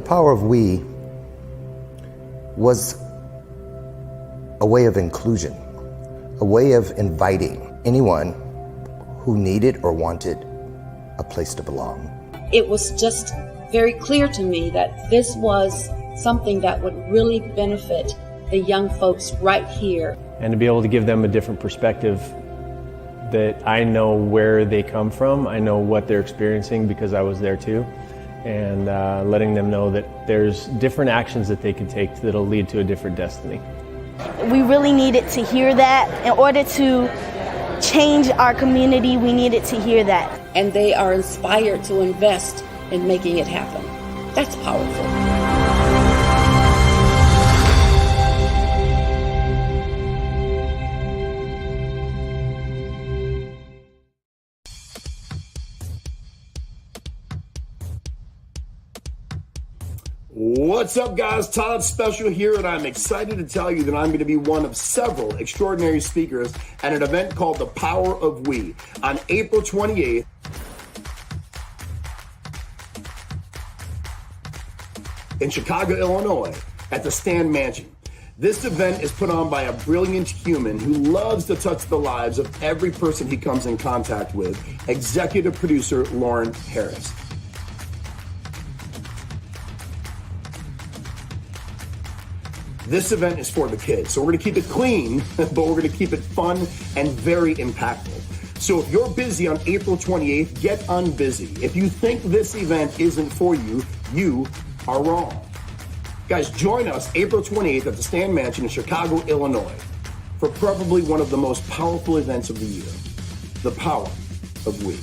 power of we was a way of inclusion, a way of inviting anyone who needed or wanted a place to belong. It was just very clear to me that this was something that would really benefit the young folks right here. And to be able to give them a different perspective, that I know where they come from, I know what they're experiencing because I was there too, and letting them know that there's different actions that they can take that'll lead to a different destiny. We really needed to hear that. In order to change our community, we needed to hear that. And they are inspired to invest in making it happen. That's powerful. What's up, guys? Todd Special here, and I'm excited to tell you that I'm going to be one of several extraordinary speakers at an event called The Power of We on April 28th. In Chicago, Illinois, at the Stand Mansion. This event is put on by a brilliant human who loves to touch the lives of every person he comes in contact with, executive producer Lauren Harris. This event is for the kids, so we're going to keep it clean, but we're going to keep it fun and very impactful. So if you're busy on April 28th, get unbusy. If you think this event isn't for you, you are wrong. Guys, join us April 28th at the Stand Mansion in Chicago, Illinois, for probably one of the most powerful events of the year, The Power of We.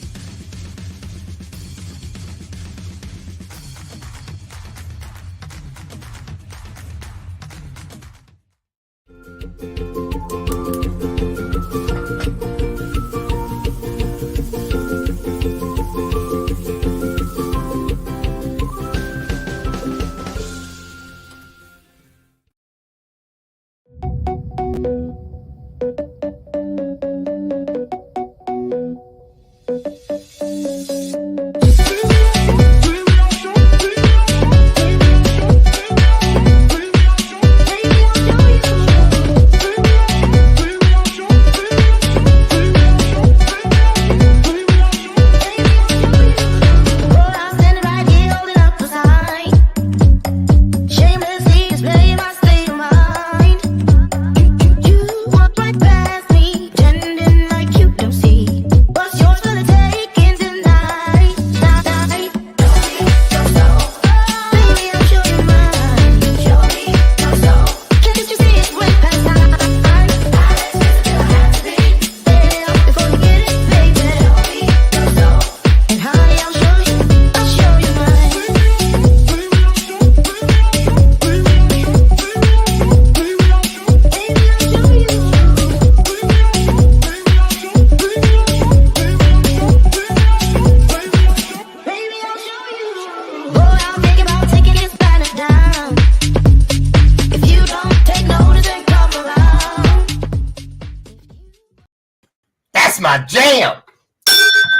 My jam.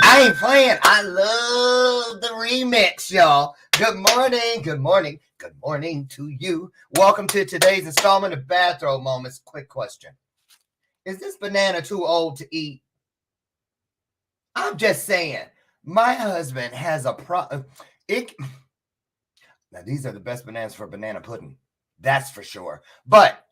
I ain't playing. I love the remix, y'all. Good morning. Good morning. Good morning to you. Welcome to today's installment of Bathrobe Moments. Quick question. Is this banana too old to eat? I'm just saying. My husband has a problem. Now, these are the best bananas for banana pudding. That's for sure. But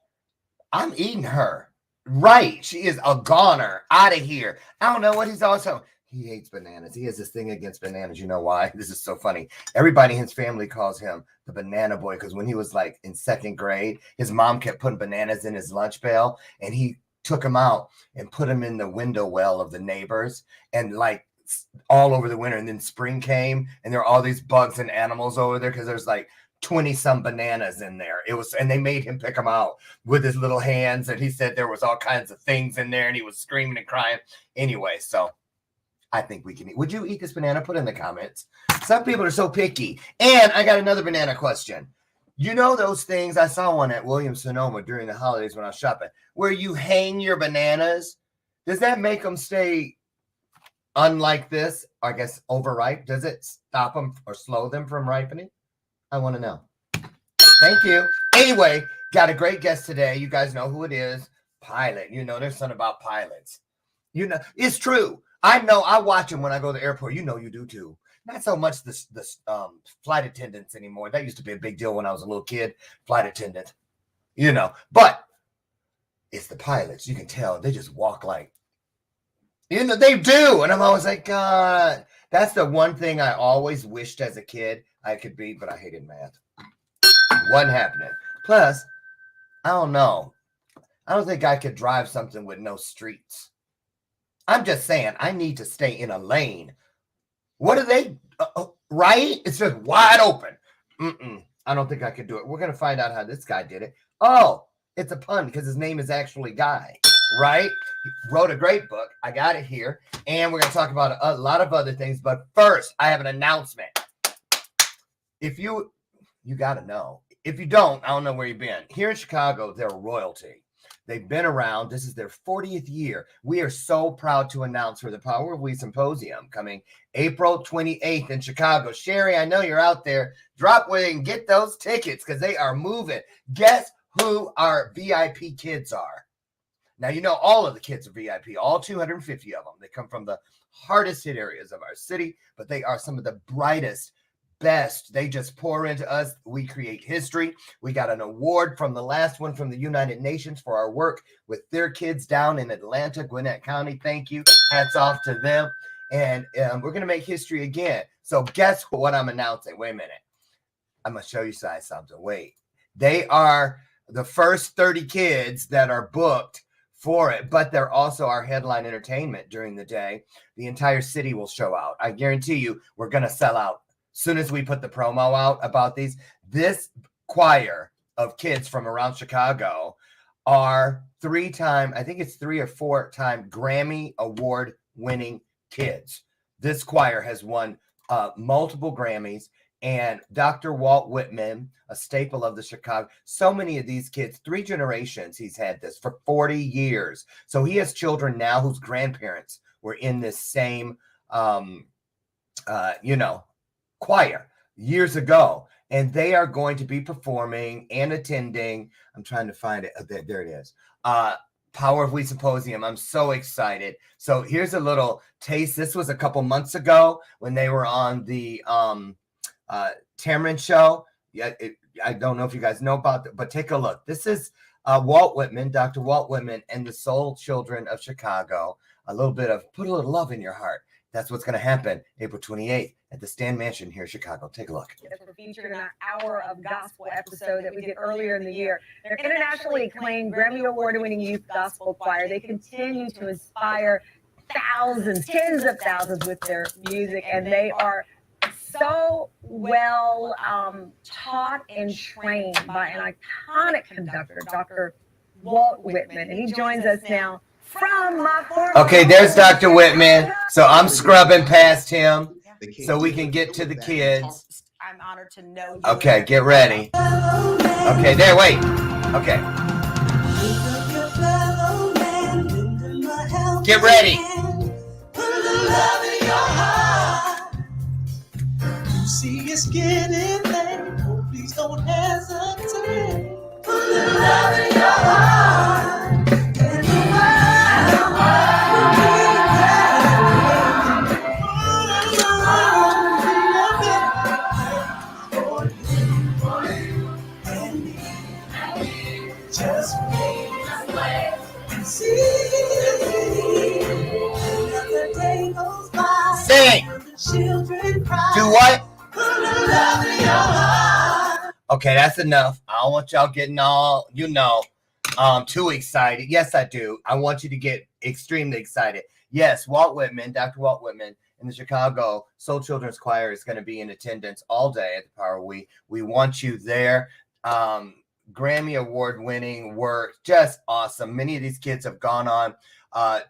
I'm eating her. Right. She is a goner. Out of here. I don't know what he's also. He hates bananas. He has this thing against bananas. You know why? This is so funny. Everybody in his family calls him the banana boy because when he was like in second grade, his mom kept putting bananas in his lunch pail and he took them out and put them in the window well of the neighbors and like all over the winter. And then spring came and there were all these bugs and animals over there because there's like 20 some bananas in there. It was, and they made him pick them out with his little hands. And he said there was all kinds of things in there and he was screaming and crying. Anyway, so I think we can eat. Would you eat this banana? Put in the comments. Some people are so picky. And I got another banana question. You know those things, I saw one at Williams-Sonoma during the holidays when I was shopping, where you hang your bananas. Does that make them stay unlike this, I guess, overripe? Does it stop them or slow them from ripening? I want to know. Thank you. Anyway, got a great guest today. You guys know who it is. Pilot. You know, there's something about pilots. You know, it's true. I know. I watch them when I go to the airport. You know, you do too. Not so much the flight attendants anymore. That used to be a big deal when I was a little kid. Flight attendant. You know, but it's the pilots. You can tell they just walk like, you know, they do. And I'm always like, God, that's the one thing I always wished as a kid I could be, but I hated math. Wasn't happening. Plus, I don't know. I don't think I could drive something with no streets. I'm just saying, I need to stay in a lane. What are they? Right? It's just wide open. I don't think I could do it. We're going to find out how this guy did it. Oh, it's a pun because his name is actually Guy, right? He wrote a great book. I got it here. And we're going to talk about a lot of other things. But first, I have an announcement. If you got to know. If you don't, I don't know where you've been. Here in Chicago, they're royalty. They've been around. This is their 40th year. We are so proud to announce for the Power of We Symposium coming April 28th in Chicago. Sherry, I know you're out there. Drop where they can get those tickets because they are moving. Guess who our VIP kids are? Now, you know all of the kids are VIP, all 250 of them. They come from the hardest hit areas of our city, but they are some of the brightest, best. They just pour into us. We create history. We got an award from the last one from the United Nations for our work with their kids down in Atlanta, Gwinnett County. Thank you. Hats off to them. And we're going to make history again. So guess what I'm announcing? Wait a minute. I'm going to show you guys something. Wait. They are the first 30 kids that are booked for it, but they're also our headline entertainment during the day. The entire city will show out. I guarantee you we're going to sell out. Soon as we put the promo out about these, this choir of kids from around Chicago are 3-time, I think it's 3 or 4-time Grammy award winning kids. This choir has won multiple Grammys, and Dr. Walt Whitman, a staple of the Chicago, so many of these kids, 3 generations, he's had this for 40 years. So he has children now whose grandparents were in this same, choir years ago, and they are going to be performing and attending. I'm trying to find it. There it is. Power of We Symposium. I'm so excited. So here's a little taste. This was a couple months ago when they were on the Tamron show. Yeah, I don't know if you guys know about it, but take a look. This is Walt Whitman, Dr. Walt Whitman, and the Soul Children of Chicago. A little bit of put a little love in your heart. That's what's going to happen April 28th at the Stan Mansion here in Chicago. Take a look. We're featured in our Hour of Gospel episode that we did earlier in the year. They're internationally acclaimed, Grammy Award-winning youth gospel choir. They continue to inspire thousands, tens of thousands with their music, and they are so well taught and trained by an iconic conductor, Dr. Walt Whitman, and he joins us now. Okay, there's Dr. Whitman. So I'm scrubbing past him so we can get to the kids. I'm honored to know you. Okay, get ready. Okay, there, wait. Okay. Get ready. See you getting there. Please don't hesitate. Put the love in your heart. Sing. Do what? Okay, that's enough. I don't want y'all getting all, too excited. Yes, I do. I want you to get extremely excited. Yes, Walt Whitman, Dr. Walt Whitman, and the Chicago Soul Children's Choir is going to be in attendance all day at the Power We. We want you there. Grammy Award-winning work, just awesome. Many of these kids have gone on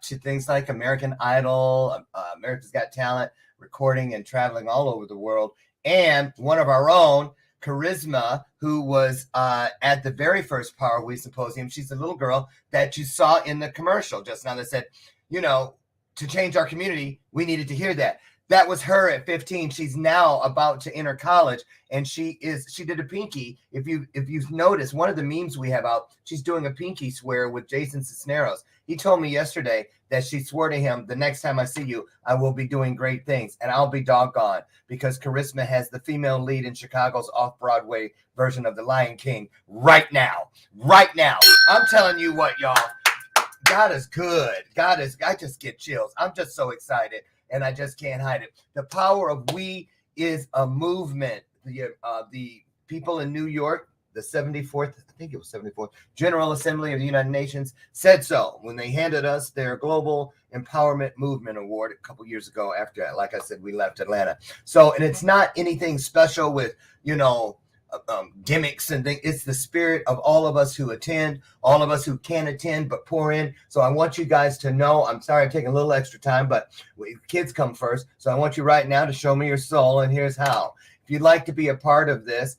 to things like American Idol, America's Got Talent, recording and traveling all over the world. And one of our own, Charisma, who was at the very first Power We Symposium. She's a little girl that you saw in the commercial just now that said, to change our community, we needed to hear that. That was her at 15. She's now about to enter college, and she did a pinky. If you've noticed, one of the memes we have out, she's doing a pinky swear with Jason Cisneros. He told me yesterday that she swore to him, the next time I see you, I will be doing great things, and I'll be doggone, because Charisma has the female lead in Chicago's off-Broadway version of The Lion King right now. Right now. I'm telling you what, y'all. God is good. I just get chills. I'm just so excited, and I just can't hide it. The power of we is a movement. The people in New York, the 74th, I think it was 74th General Assembly of the United Nations said so when they handed us their Global Empowerment Movement Award a couple years ago after, like I said, we left Atlanta. So, and it's not anything special with, gimmicks and things. It's the spirit of all of us who attend, all of us who can't attend but pour in. So I want you guys to know, I'm sorry I'm taking a little extra time, but kids come first. So I want you right now to show me your soul, and here's how. If you'd like to be a part of this,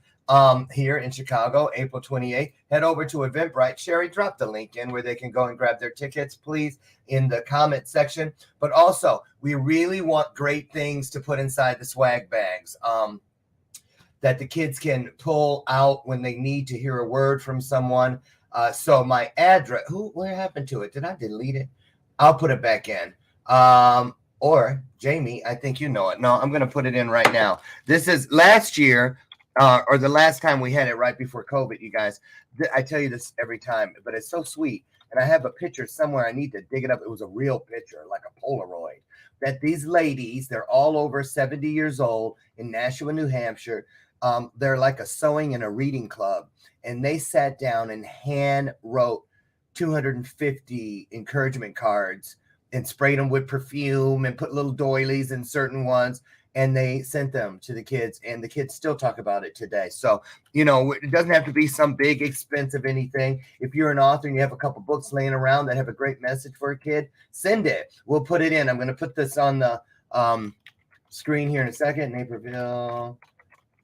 here in Chicago, April 28th, head over to Eventbrite. Sherry, drop the link in where they can go and grab their tickets, please, in the comment section. But also, we really want great things to put inside the swag bags that the kids can pull out when they need to hear a word from someone. So my address, where happened to it? Did I delete it? I'll put it back in. Or Jamie, I think you know it. No, I'm going to put it in right now. This is last year. Or the last time we had it right before COVID, you guys. I tell you this every time, but it's so sweet. And I have a picture somewhere. I need to dig it up. It was a real picture, like a Polaroid. That these ladies, they're all over 70 years old in Nashua, New Hampshire. They're like a sewing and a reading club. And they sat down and hand wrote 250 encouragement cards and sprayed them with perfume and put little doilies in certain ones. And they sent them to the kids, and the kids still talk about it today. So, it doesn't have to be some big expensive anything. If you're an author and you have a couple books laying around that have a great message for a kid, send it. We'll put it in. I'm going to put this on the screen here in a second. Naperville,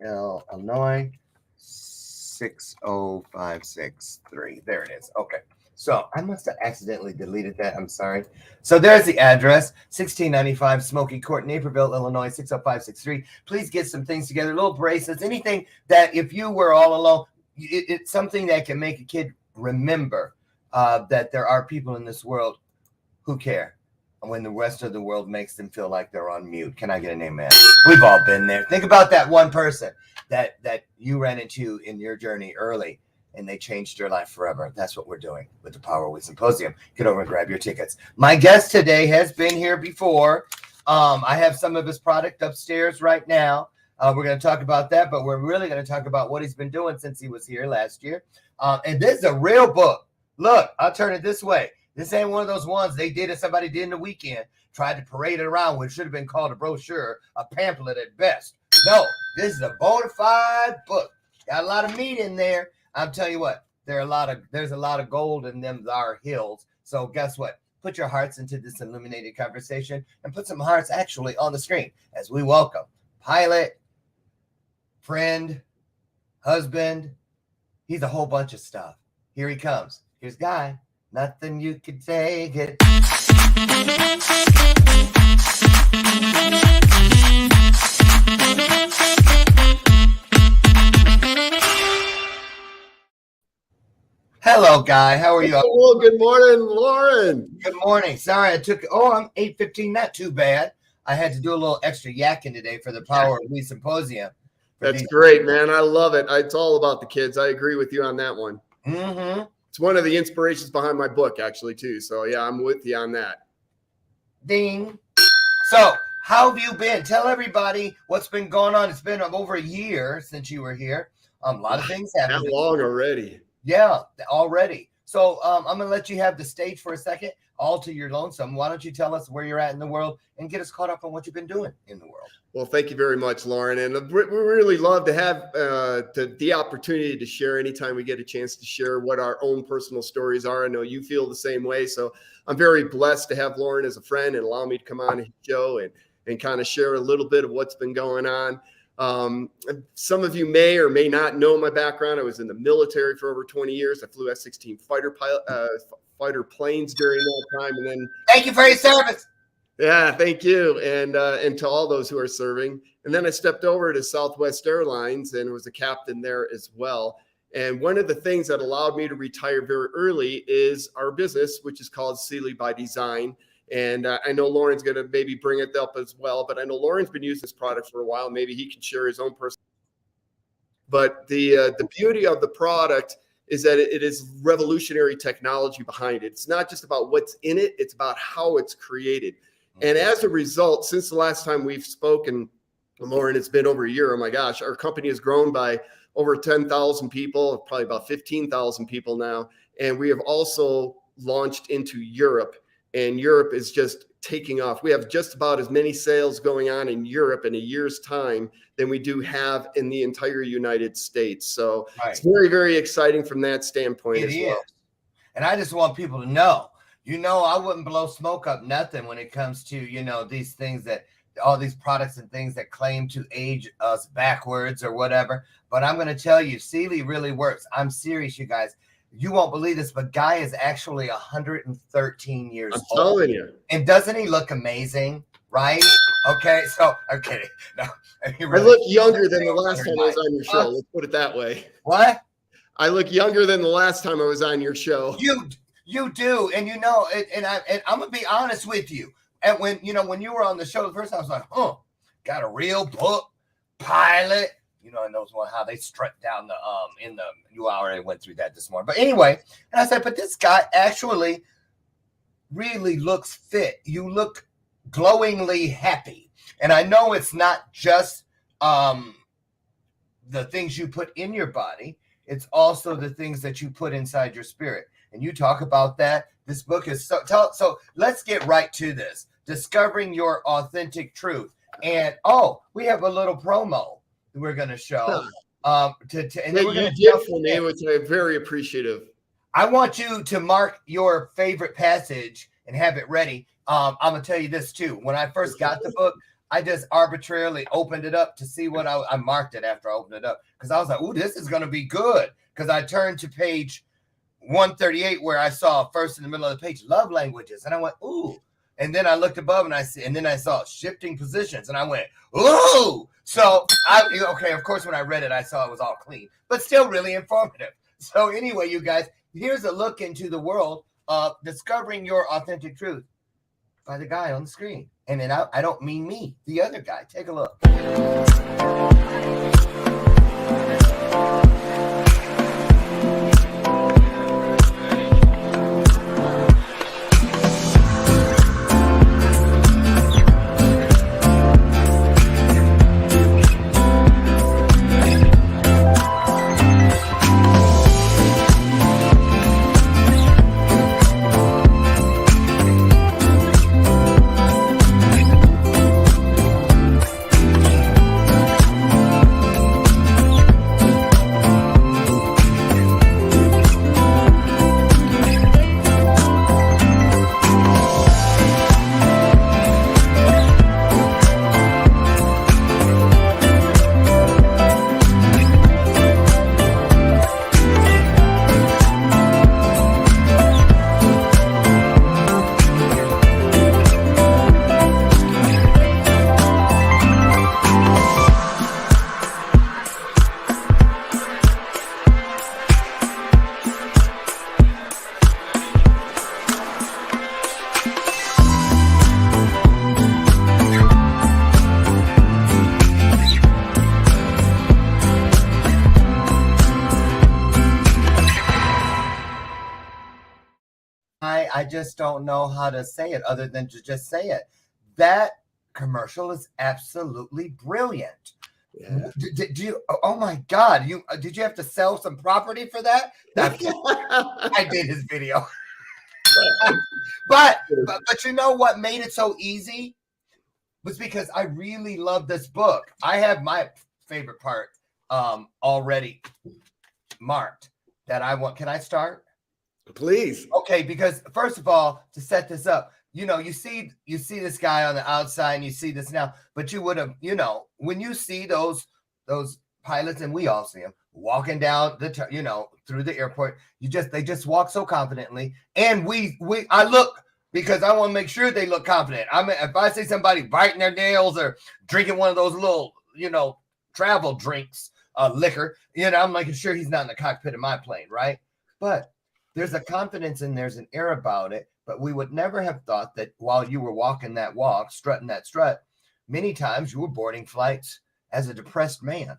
Illinois, 60563. There it is. Okay. So I must have accidentally deleted that. I'm sorry. So there's the address, 1695 Smoky Court, Naperville, Illinois, 60563. Please get some things together, little bracelets, anything that if you were all alone, it's something that can make a kid remember that there are people in this world who care when the rest of the world makes them feel like they're on mute. Can I get an amen? We've all been there. Think about that one person that you ran into in your journey early, and they changed your life forever. That's what we're doing with the Power Week Symposium. Get over and grab your tickets. My guest today has been here before. I have some of his product upstairs right now. We're going to talk about that, but we're really going to talk about what he's been doing since he was here last year. And this is a real book. Look, I'll turn it this way. This ain't one of those ones they did and somebody did in the weekend, tried to parade it around, which should have been called a brochure, a pamphlet at best. No, this is a bona fide book. Got a lot of meat in there. I'm telling you what, there's a lot of gold in them are hills. So guess what? Put your hearts into this illuminated conversation and put some hearts actually on the screen as we welcome Pilot, friend, husband. He's a whole bunch of stuff. Here he comes. Here's Guy. Nothing you can take it. Hello, Guy. How are you? Well, good morning, Lauren. Good morning. Sorry, I'm 8:15. Not too bad. I had to do a little extra yakking today for the Power of Me Symposium. That's great, man. I love it. It's all about the kids. I agree with you on that one. Mm-hmm. It's one of the inspirations behind my book, actually, too. So, yeah, I'm with you on that. Ding. So, how have you been? Tell everybody what's been going on. It's been over a year since you were here. A lot of things happened. That long already. Yeah, already. So I'm going to let you have the stage for a second, all to your lonesome. Why don't you tell us where you're at in the world and get us caught up on what you've been doing in the world? Well, thank you very much, Lauren. And we really love to have the opportunity to share anytime we get a chance to share what our own personal stories are. I know you feel the same way. So I'm very blessed to have Lauren as a friend and allow me to come on his show and kind of share a little bit of what's been going on. Some of you may or may not know my background. I was in the military for over 20 years. I flew F-16 fighter planes during that time. And then thank you for your service. Yeah, thank you. And to all those who are serving. And then I stepped over to Southwest Airlines and was a captain there as well. And one of the things that allowed me to retire very early is our business, which is called Cili by Design. And I know Lauren's going to maybe bring it up as well, but I know Lauren's been using this product for a while. Maybe he can share his own personal. But the beauty of the product is that it is revolutionary technology behind it. It's not just about what's in it, it's about how it's created. And as a result, since the last time we've spoken, Lauren, it's been over a year. Oh my gosh, our company has grown by over 10,000 people, probably about 15,000 people now. And we have also launched into Europe, and Europe is just taking off. We have just about as many sales going on in Europe in a year's time than we do have in the entire United States. So It's very, very exciting from that standpoint as well. And I just want people to know, I wouldn't blow smoke up nothing when it comes to, these things that all these products and things that claim to age us backwards or whatever. But I'm going to tell you, Cili really works. I'm serious, you guys. You won't believe this, but Guy is actually 113 years old. I'm telling you. And doesn't he look amazing? Right? Okay, so I'm kidding. No, I look younger than the last time I was on your show. Let's put it that way. What? I look younger than the last time I was on your show. You do, and and I'm gonna be honest with you. And when you were on the show the first time, I was like, got a real book, Pilot. I know how they strut down you already went through that this morning. But anyway, and I said, but this guy actually really looks fit. You look glowingly happy. And I know it's not just the things you put in your body, it's also the things that you put inside your spirit. And you talk about that. This book is so let's get right to this. Discovering your authentic truth. And we have a little promo that we're going to show. And then we're going to did for me, which I'm very appreciative. I want you to mark your favorite passage and have it ready. I'm going to tell you this too. When I first got the book, I just arbitrarily opened it up to see what I marked it after I opened it up. Because I was like, this is going to be good. Because I turned to page 138 where I saw first in the middle of the page, love languages. And I went, ooh. And then I looked above and then I saw shifting positions and I went, ooh. So of course, when I read it, I saw it was all clean, but still really informative. So anyway, you guys, here's a look into the world of discovering your authentic truth by the guy on the screen. And then I don't mean me, the other guy. Take a look. I just don't know how to say it other than to just say it. That commercial is absolutely brilliant. Yeah. Did you? Oh my God! Did you have to sell some property for that? I did his video, but you know what made it so easy was because I really love this book. I have my favorite part already marked that I want. Can I start? Please. Okay, because first of all, to set this up, you see this guy on the outside and you see this now, but you would have, when you see those pilots, and we all see them walking down through the airport, they just walk so confidently. And I look because I want to make sure they look confident. I mean, if I see somebody biting their nails or drinking one of those little, travel drinks, liquor, I'm making sure he's not in the cockpit of my plane, right? But there's a confidence and there's an air about it. But we would never have thought that while you were walking that walk, strutting that strut, many times you were boarding flights as a depressed man.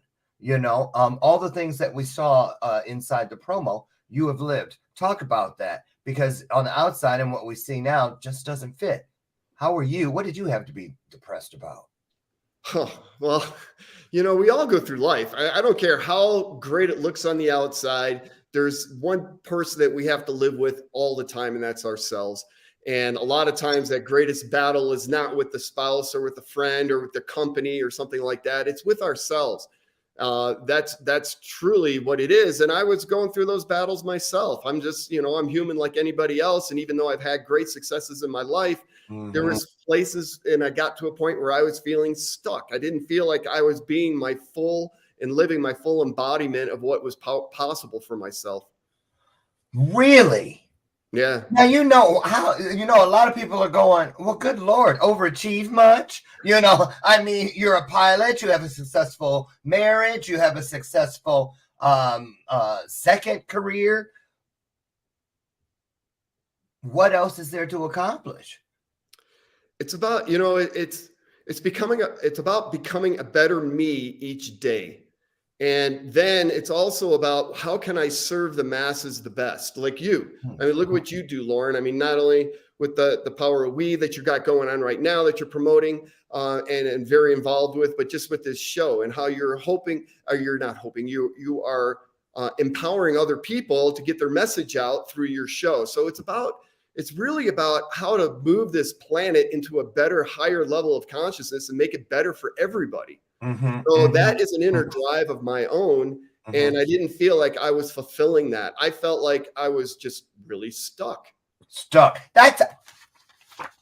All the things that we saw inside the promo, you have lived. Talk about that, because on the outside and what we see now just doesn't fit. How are you? What did you have to be depressed about? Well, we all go through life. I don't care how great it looks on the outside. There's one person that we have to live with all the time, and that's ourselves. And a lot of times that greatest battle is not with the spouse or with a friend or with the company or something like that. It's with ourselves. That's truly what it is. And I was going through those battles myself. I'm just, I'm human like anybody else. And even though I've had great successes in my life, there was places, and I got to a point where I was feeling stuck. I didn't feel like I was being my full and living my full embodiment of what was possible for myself. Really? Yeah. Now, how, a lot of people are going, well, good Lord, overachieve much? I mean, you're a pilot, you have a successful marriage, you have a successful second career. What else is there to accomplish? It's about, it's about becoming a better me each day. And then it's also about how can I serve the masses the best, like you. I mean, look what you do, Lauren. I mean, not only with the Power of We that you got going on right now that you're promoting and very involved with, but just with this show and how you're hoping, or you're not hoping, you are empowering other people to get their message out through your show. So it's really about how to move this planet into a better, higher level of consciousness and make it better for everybody. So that is an inner drive of my own. And I didn't feel like I was fulfilling that. I felt like I was just really stuck.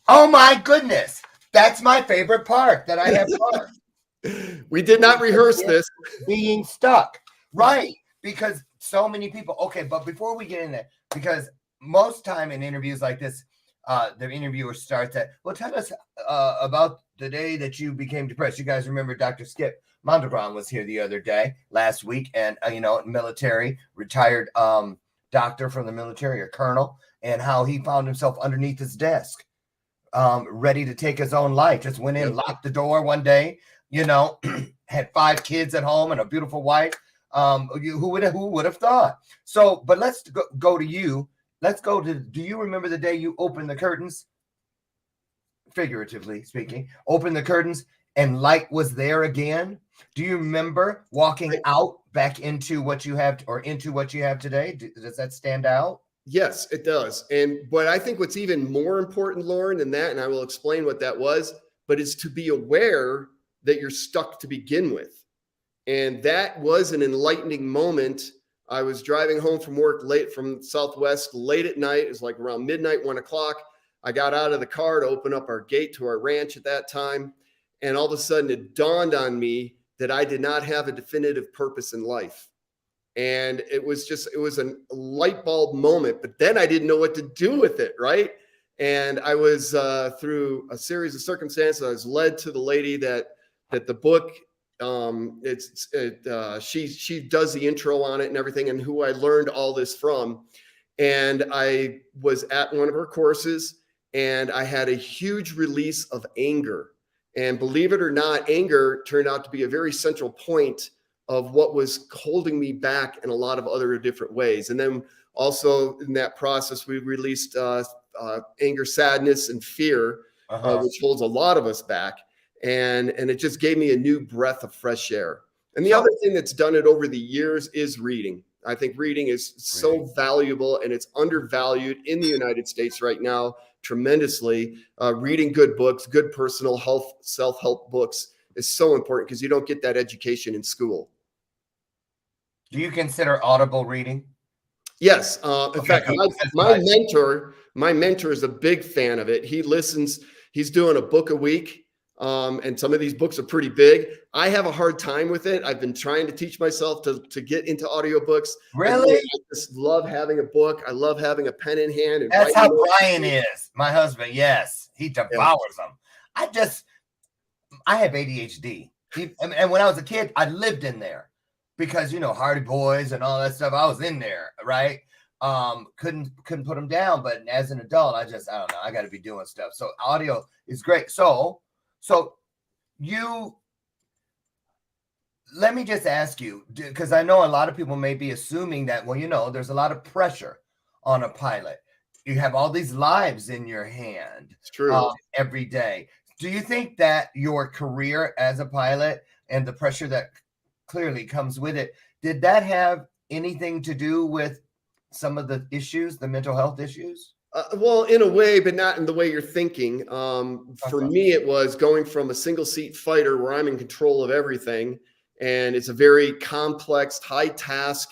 Oh my goodness. That's my favorite part that I have fun. We did not rehearse this. Being stuck. Right. Because so many people. Okay. But before we get in there, because most time in interviews like this, the interviewer starts at, well, tell us about the day that you became depressed. You guys remember Dr. Skip Mondragon was here the other day, last week, and military, retired doctor from the military, or colonel, and how he found himself underneath his desk, ready to take his own life. Just went in, locked the door one day, had 5 kids at home and a beautiful wife. Who would have thought? So, but let's go to you. Let's go to, do you remember the day you opened the curtains? Figuratively speaking, opened the curtains and light was there again. Do you remember walking out back into what you have, or into what you have today? Does that stand out? Yes, it does. But I think what's even more important, Lauren, than that, and I will explain what that was, but is to be aware that you're stuck to begin with. And that was an enlightening moment. I was driving home from work late from Southwest, late at night. It was like around midnight, 1 o'clock. I got out of the car to open up our gate to our ranch at that time. And all of a sudden it dawned on me that I did not have a definitive purpose in life. And it was a light bulb moment, but then I didn't know what to do with it. Right. And I was through a series of circumstances, I was led to the lady that the book, she does the intro on it and everything, and who I learned all this from. And I was at one of her courses, and I had a huge release of anger. And believe it or not, anger turned out to be a very central point of what was holding me back in a lot of other different ways. And then also in that process, we released anger, sadness, and fear, which holds a lot of us back. And it just gave me a new breath of fresh air. And the other thing that's done it over the years is reading. I think reading is so valuable, and it's undervalued in the United States right now tremendously. Reading good books, good personal health, self-help books is so important because you don't get that education in school. Do you consider audible reading? Yes. In fact, my mentor is a big fan of it. He listens. He's doing a book a week. And some of these books are pretty big. I have a hard time with it. I've been trying to teach myself to get into audiobooks. Really? I just love having a book. I love having a pen in hand. And That's how writing. Brian is. My husband, yes. He devours them. I have ADHD. And when I was a kid, I lived in there because, you know, Hardy Boys and all that stuff. I was in there, right? Couldn't put them down. But as an adult, I don't know. I got to be doing stuff. So audio is great. So let me just ask you, because I know a lot of people may be assuming that, well, you know, there's a lot of pressure on a pilot. You have all these lives in your hand. It's true. Every day. Do you think that your career as a pilot and the pressure that clearly comes with it, did that have anything to do with some of the issues, the mental health issues? Well, in a way, but not in the way you're thinking. For me, it was going from a single seat fighter where I'm in control of everything. And it's a very complex, high task,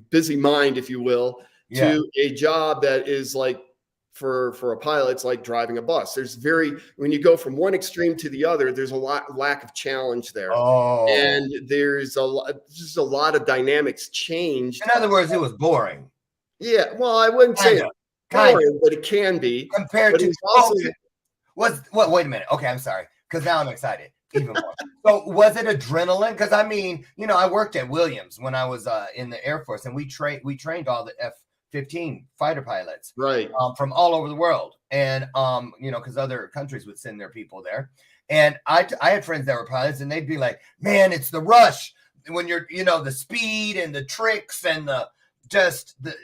busy mind, if you will, to a job that is like, for a pilot, it's like driving a bus. When you go from one extreme to the other, there's a lack of challenge there. And there's just a lot of dynamics changed. In other words, it was boring. Yeah, well, I wouldn't say boring, but it can be compared to wait a minute. Okay, I'm sorry, because now I'm excited even more. So was it adrenaline? Because I mean, you know, I worked at Williams when I was in the Air Force, and we trained all the F-15 fighter pilots, right, from all over the world, and you know, because other countries would send their people there. And I had friends that were pilots, and they'd be like, "Man, it's the rush when you're, you know, the speed and the tricks and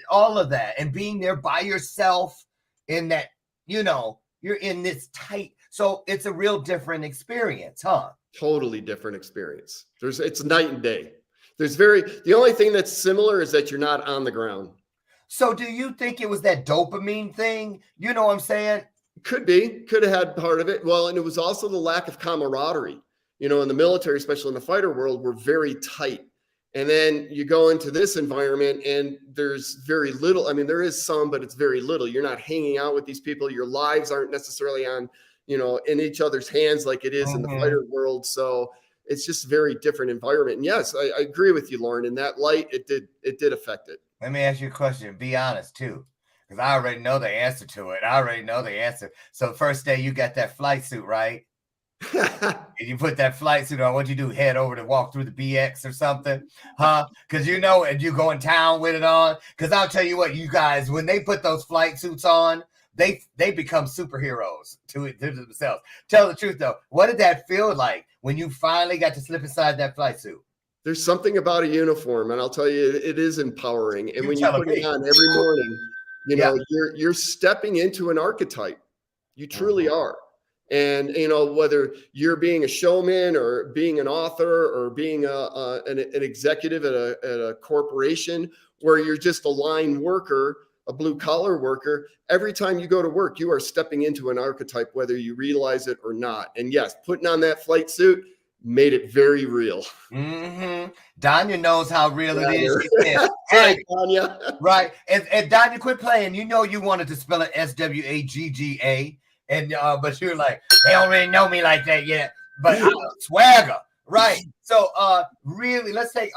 all of that, and being there by yourself in that, you know, you're in this tight." So it's a real different experience, huh? Totally different experience. It's night and day. The only thing that's similar is that you're not on the ground. So do you think it was that dopamine thing? You know what I'm saying? Could have had part of it. Well, and it was also the lack of camaraderie. You know, in the military, especially in the fighter world, we're very tight. And then you go into this environment and there's very little. I mean, there is some, but it's very little. You're not hanging out with these people. Your lives aren't necessarily on, you know, in each other's hands like it is in the fighter world. So it's just a very different environment. And yes, I agree with you, Lauren. In that light, it did affect it. Let me ask you a question. Be honest too, because I already know the answer to it. I already know the answer. So the first day you got that flight suit, right? And you put that flight suit on. What'd you do? Head over to walk through the BX or something, huh? Because you know, and you go in town with it on. Because I'll tell you what, you guys, when they put those flight suits on, they become superheroes to themselves. Tell the truth though, what did that feel like when you finally got to slip inside that flight suit? There's something about a uniform, and I'll tell you, it is empowering. And when you put it on every morning, you know, you're stepping into an archetype. You truly are. And, you know, whether you're being a showman or being an author or being an executive at a corporation where you're just a line worker, a blue collar worker, every time you go to work, you are stepping into an archetype, whether you realize it or not. And yes, putting on that flight suit made it very real. Mm-hmm. Danya knows how real it is. Hey, Danya. Right. And Danya, quit playing. You know you wanted to spell it SWAGGA. And but you're like, they don't really know me like that yet. But I'm a swagger, right? So really, let's say,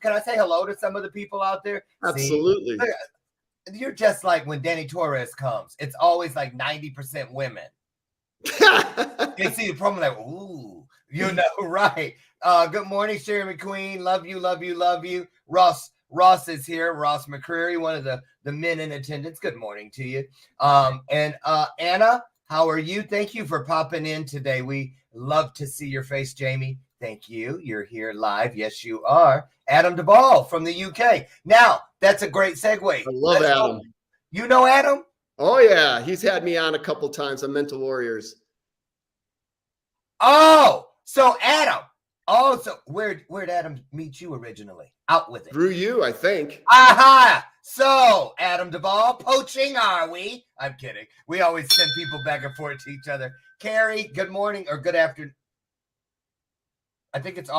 can I say hello to some of the people out there? Absolutely. See, you're just like when Danny Torres comes. It's always like 90% women. They see the promo like, ooh, you know, right? Good morning, Sherry McQueen. Love you, love you, love you. Ross is here. Ross McCreary, one of the men in attendance. Good morning to you. And Anna, how are you? Thank you for popping in today. We love to see your face, Jamie. Thank you. You're here live. Yes, you are. Adam Duvall from the UK. Now, that's a great segue. I love Adam. You know Adam? Oh, yeah. He's had me on a couple times on Mental Warriors. Oh, so Adam. Oh, so where'd Adam meet you originally? Out with it. Through you, I think. Aha! So, Adam Duvall, poaching, are we? I'm kidding. We always send people back and forth to each other. Carrie, good morning or good afternoon. I think it's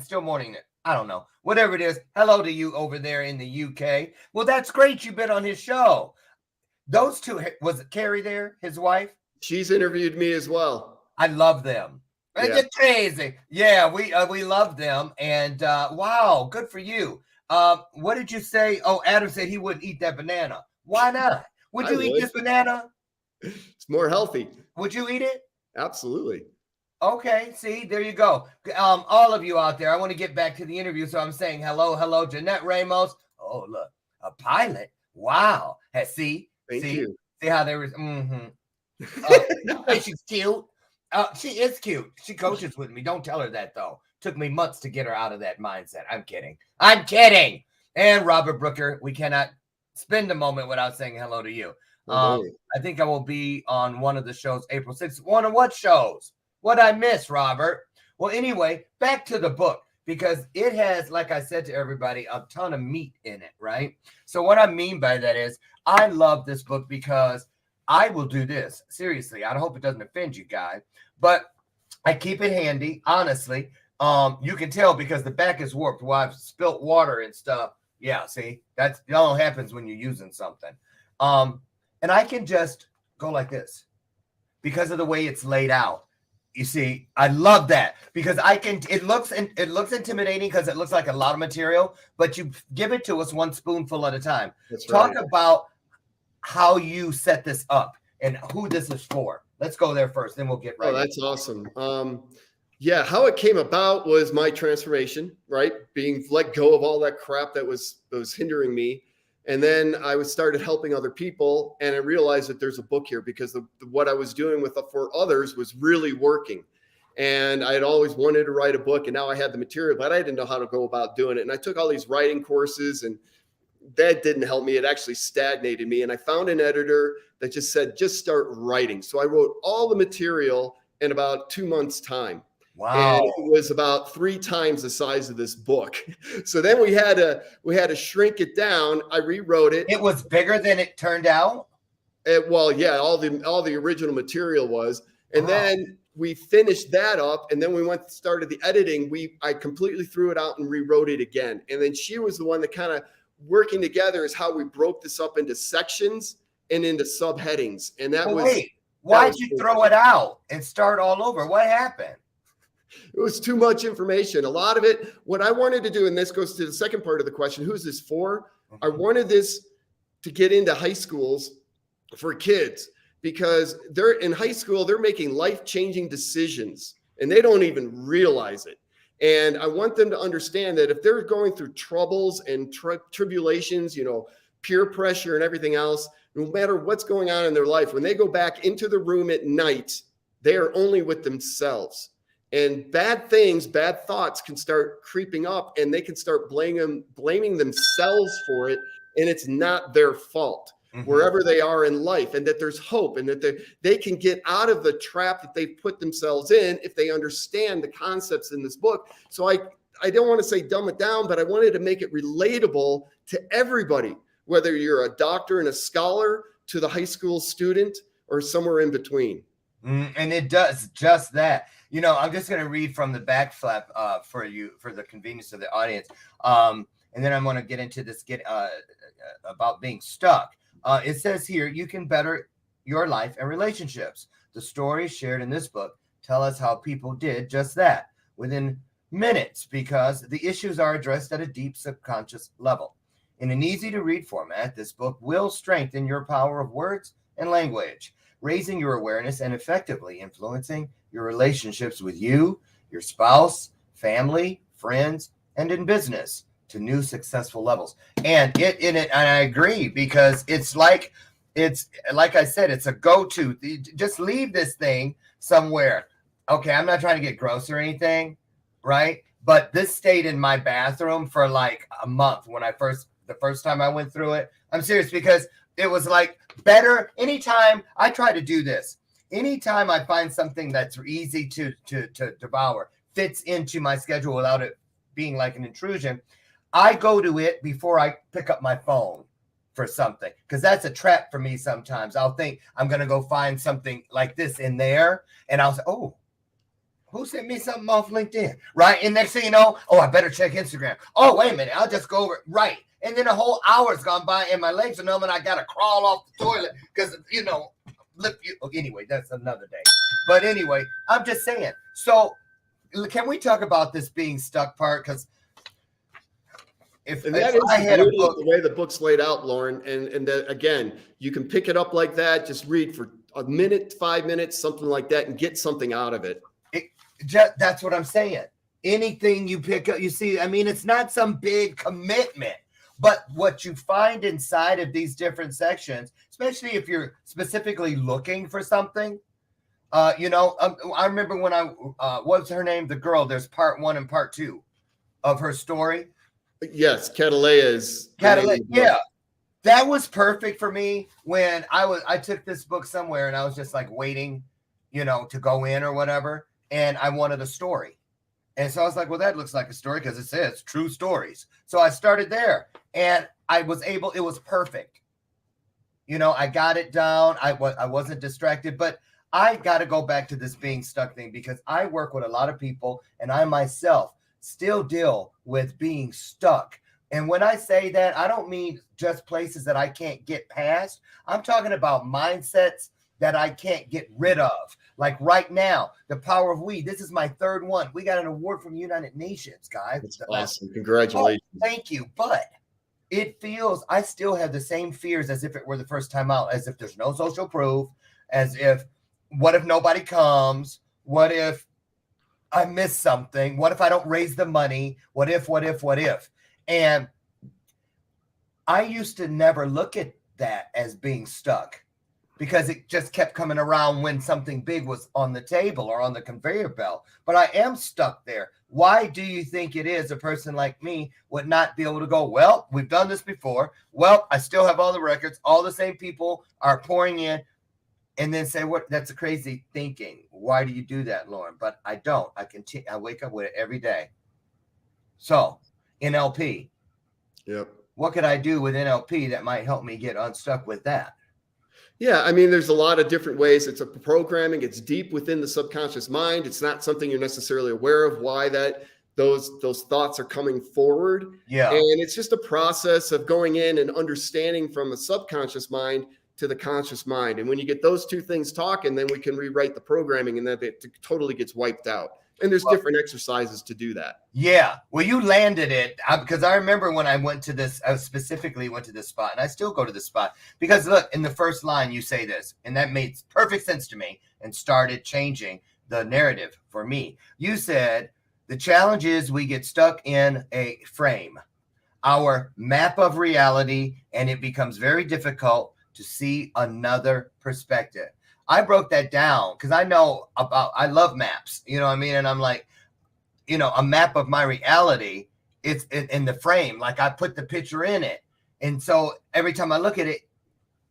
still morning. I don't know. Whatever it is, hello to you over there in the UK. Well, that's great. You've been on his show. Those two, was it Carrie there, his wife? She's interviewed me as well. I love them. It's just crazy. Yeah, we love them. And wow, good for you. What did you say? Oh, Adam said he wouldn't eat that banana. Why not? Would you eat this banana? It's more healthy. Would you eat it? Absolutely. Okay, see, there you go. All of you out there, I want to get back to the interview, so I'm saying hello, Jeanette Ramos. Oh, look, a pilot. Wow. Hey, see you. See how there was. She's cute. She is cute. She coaches with me. Don't tell her that though. Took me months to get her out of that mindset. I'm kidding. And Robert Brooker, we cannot spend a moment without saying hello to you. I think I will be on one of the shows April 6th. One of what shows? What I miss, Robert? Well, anyway, back to the book, because it has, like I said to everybody, a ton of meat in it, right? So what I mean by that is I love this book because I will do this. Seriously, I hope it doesn't offend you guys, but I keep it handy, honestly. You can tell because the back is warped. Well, I've spilt water and stuff. Yeah, see, that all happens when you're using something. And I can just go like this because of the way it's laid out. You see, I love that because it looks intimidating because it looks like a lot of material, but you give it to us one spoonful at a time. Talk about how you set this up and who this is for. Let's go there first, then we'll get right. Oh, that's awesome. Yeah, how it came about was my transformation, right? Being let go of all that crap that was hindering me. And then I started helping other people, and I realized that there's a book here because what I was doing for others was really working. And I had always wanted to write a book, and now I had the material, but I didn't know how to go about doing it. And I took all these writing courses, and that didn't help me. It actually stagnated me. And I found an editor that just said, just start writing. So I wrote all the material in about 2 months' time. Wow. And it was about 3 times the size of this book. So then we had to shrink it down. I rewrote it. It was bigger than it turned out? Well, yeah, all the original material was. And then we finished that up, and then we started the editing. I completely threw it out and rewrote it again. And then she was the one that kind of working together is how we broke this up into sections and into subheadings. And that was wait, why'd you throw it out and start all over? What happened? It was too much information. A lot of it, what I wanted to do, and this goes to the second part of the question, who's this for? I wanted this to get into high schools for kids because they're in high school, they're making life-changing decisions and they don't even realize it. And I want them to understand that if they're going through troubles and tribulations, peer pressure and everything else, no matter what's going on in their life, when they go back into the room at night, they are only with themselves. And bad thoughts can start creeping up, and they can start blaming themselves for it, and it's not their fault. Wherever they are in life, and that there's hope, and that they can get out of the trap that they've put themselves in if they understand the concepts in this book. So I don't want to say dumb it down, but I wanted to make it relatable to everybody, whether you're a doctor and a scholar to the high school student or somewhere in between. And it does just that. I'm just going to read from the back flap for you, for the convenience of the audience. And then I'm going to get into this about being stuck. It says here, you can better your life and relationships. The stories shared in this book tell us how people did just that within minutes because the issues are addressed at a deep subconscious level. In an easy to read format, this book will strengthen your power of words and language, raising your awareness and effectively influencing your relationships with you, your spouse, family, friends, and in business to new successful levels. And I agree because it's like I said, it's a go-to. Just leave this thing somewhere. Okay, I'm not trying to get gross or anything, right? But this stayed in my bathroom for like a month the first time I went through it. I'm serious because it was like better anytime I try to do this. Anytime I find something that's easy to devour, fits into my schedule without it being like an intrusion, I go to it before I pick up my phone for something because that's a trap for me sometimes. I'll think I'm going to go find something like this in there and I'll say, oh, who sent me something off LinkedIn, right? And next thing you know, I better check Instagram. Oh, wait a minute, I'll just go over it, right? And then a whole hour's gone by and my legs are numb and I got to crawl off the toilet because, anyway, that's another day. But anyway, I'm just saying. So can we talk about this being stuck part? Because if that is the way the book's laid out, Lauren, and that, again, you can pick it up like that, just read for a minute, 5 minutes, something like that, and get something out of it. That's what I'm saying. Anything you pick up, you see, I mean, it's not some big commitment, but what you find inside of these different sections, especially if you're specifically looking for something, I remember when what's her name? The girl, there's part 1 and part 2 of her story. Yes, Cataleya's. Yeah. That was perfect for me when I took this book somewhere and I was just like waiting, to go in or whatever. And I wanted a story. And so I was like, well, that looks like a story because it says true stories. So I started there and it was perfect. I got it down. I wasn't distracted, but I got to go back to this being stuck thing because I work with a lot of people and I myself still deal with being stuck. And when I say that, I don't mean just places that I can't get past. I'm talking about mindsets that I can't get rid of. Like right now, the power of we. This is my 3rd one. We got an award from the United Nations, guys. That's awesome. Congratulations. Oh, thank you. But it feels, I still have the same fears as if it were the first time out, as if there's no social proof, as if, what if nobody comes? What if I miss something? What if I don't raise the money? What if? And I used to never look at that as being stuck because it just kept coming around when something big was on the table or on the conveyor belt. But I am stuck there. Why do you think it is a person like me would not be able to go, well, we've done this before. Well, I still have all the records. All the same people are pouring in. And then say, what? That's a crazy thinking. Why do you do that, Lauren? But I don't. I continue. I wake up with it every day. So NLP. Yep. What could I do with NLP that might help me get unstuck with that? Yeah, I mean, there's a lot of different ways. It's a programming. It's deep within the subconscious mind. It's not something you're necessarily aware of why those thoughts are coming forward. Yeah. And it's just a process of going in and understanding from the subconscious mind to the conscious mind. And when you get those two things talking, then we can rewrite the programming and then it totally gets wiped out. And there's different exercises to do that. Yeah. Well, you landed it because I remember when I went to this, I specifically went to this spot and I still go to this spot because look, in the first line, you say this, and that made perfect sense to me and started changing the narrative for me. You said, the challenge is we get stuck in a frame, our map of reality, and it becomes very difficult to see another perspective. I broke that down because I love maps, you know what I mean? And I'm like, a map of my reality, it's in the frame. Like I put the picture in it. And so every time I look at it,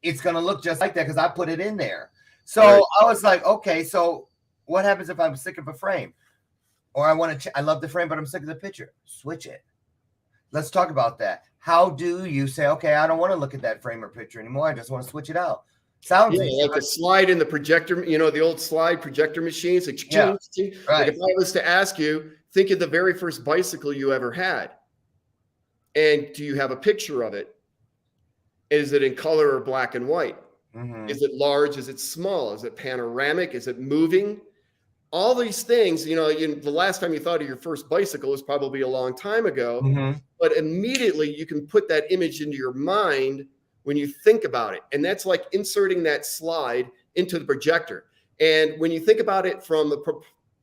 it's going to look just like that because I put it in there. So right. I was like, okay, so what happens if I'm sick of a frame? Or I love the frame, but I'm sick of the picture. Switch it. Let's talk about that. How do you say, okay, I don't want to look at that frame or picture anymore. I just want to switch it out. Sounds easy. Like a slide in the projector, the old slide projector machines. Like, right. Like if I was to ask you, think of the very first bicycle you ever had. And do you have a picture of it? Is it in color or black and white? Mm-hmm. Is it large? Is it small? Is it panoramic? Is it moving? All these things, the last time you thought of your first bicycle was probably a long time ago, mm-hmm. but immediately you can put that image into your mind when you think about it. And that's like inserting that slide into the projector. And when you think about it from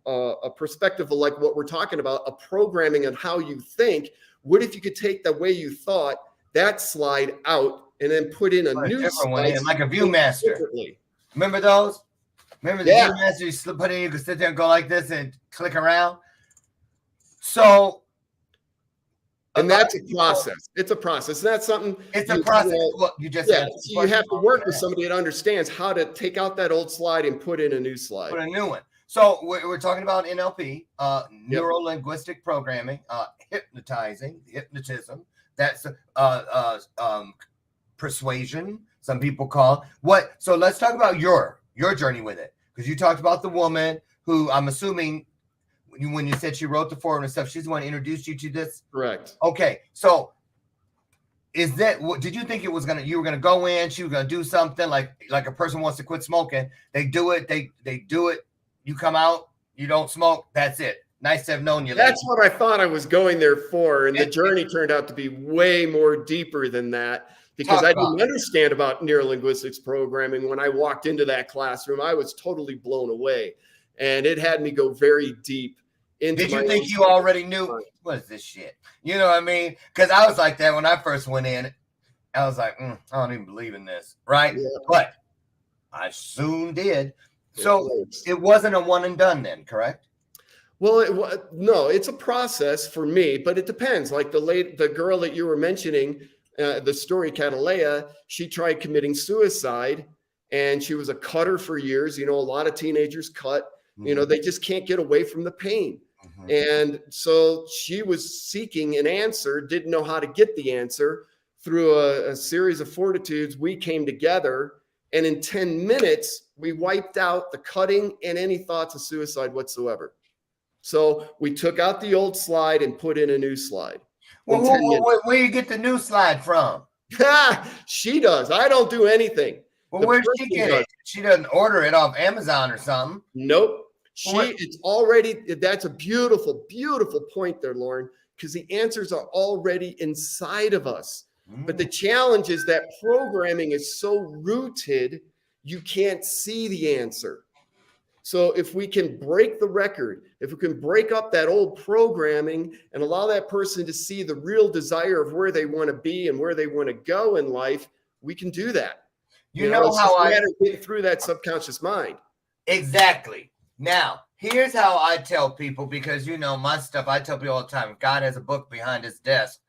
a perspective of like what we're talking about, a programming on how you think, what if you could take the way you thought, that slide out, and then put in a new slide? Like a Viewmaster. Remember those? Remember the Viewmaster you put in, you could sit there and go like this and click around? So... And that's a process. It's a process. That's something. It's a process. Look, you just said. So you have to work with somebody that understands how to take out that old slide and put in a new slide. Put a new one. So we're talking about NLP, neuro-linguistic programming, hypnotism. That's persuasion. Some people call what. So let's talk about your journey with it, because you talked about the woman who I'm assuming. When you said she wrote the foreword and stuff, she's the one who introduced you to this? Correct. Okay. So is that, did you think you were going to go in, she was going to do something like a person wants to quit smoking. They do it. They do it You come out, you don't smoke. That's it. Nice to have known you. That's what I thought I was going there for. And the journey turned out to be way more deeper than that, because I didn't understand about neurolinguistics programming. When I walked into that classroom, I was totally blown away. And it had me go very deep into Did you think you already knew? What is this shit? You know what I mean? Because I was like that when I first went in. I was like, I don't even believe in this, right? Yeah. But I soon did. So it wasn't a one and done then, correct? Well, no, it's a process for me, but it depends. Like the girl that you were mentioning, the story Catalea, she tried committing suicide, and she was a cutter for years. You know, a lot of teenagers cut. You know, they just can't get away from the pain. And so she was seeking an answer, didn't know how to get the answer. Through a series of fortitudes, we came together, and in 10 minutes, we wiped out the cutting and any thoughts of suicide whatsoever. So we took out the old slide and put in a new slide. Well, where you get the new slide from? She does. I don't do anything. Well, where'd she get it? She doesn't order it off Amazon or something. Nope. It's already, that's a beautiful, beautiful point there, Lauren, because the answers are already inside of us. But the challenge is that programming is so rooted, you can't see the answer. So if we can break the record, if we can break up that old programming and allow that person to see the real desire of where they want to be and where they want to go in life, we can do that. You know how I get through that subconscious mind. Exactly. Now, here's how I tell people, because you know my stuff, I tell people all the time, if God has a book behind his desk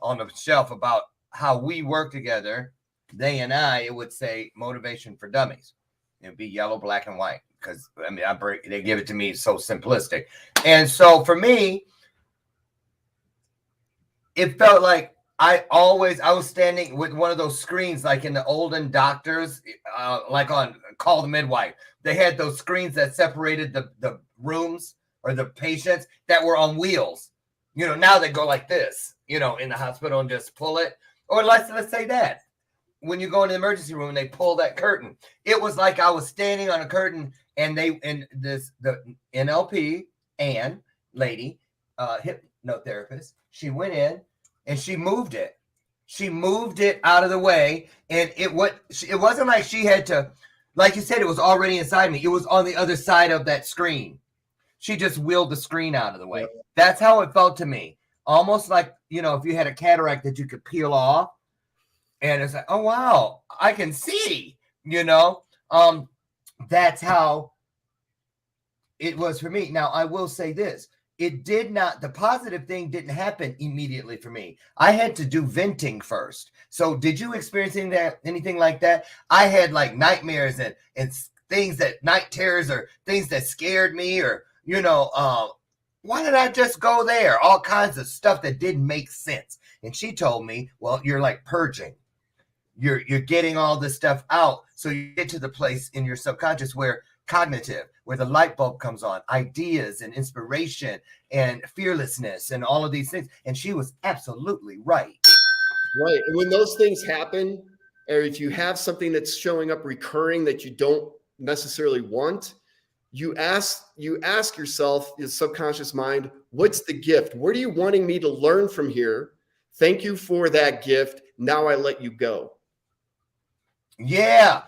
on the shelf about how we work together, they and I, it would say Motivation for Dummies. It'd be yellow, black, and white, because I mean, they give it to me so simplistic. And so for me, it felt like I was standing with one of those screens, like in the olden doctors, like on Call the Midwife. They had those screens that separated the rooms or the patients that were on wheels. You know, now they go like this, you know, in the hospital and just pull it. Or let's say that when you go in the emergency room and they pull that curtain, it was like I was standing on a curtain, and the NLP Ann lady, hypnotherapist, she went in and she moved it. She moved it out of the way, and it wasn't like she had to, like you said, it was already inside me. It was on the other side of that screen. She just wheeled the screen out of the way. That's how it felt to me. Almost like, you know, if you had a cataract that you could peel off, and it's like, oh, wow, I can see, you know. That's how it was for me. Now, I will say this. The positive thing didn't happen immediately for me. I had to do venting first. So did you experience anything like that? I had like nightmares and things that night terrors or things that scared me, or, you know, why did I just go there? All kinds of stuff that didn't make sense. And she told me, well, you're like purging. You're getting all this stuff out. So you get to the place in your subconscious where the light bulb comes on, ideas and inspiration and fearlessness and all of these things. And she was absolutely right. Right. And when those things happen, or if you have something that's showing up recurring that you don't necessarily want, you ask yourself, your subconscious mind, what's the gift? What are you wanting me to learn from here? Thank you for that gift. Now I let you go. Yeah.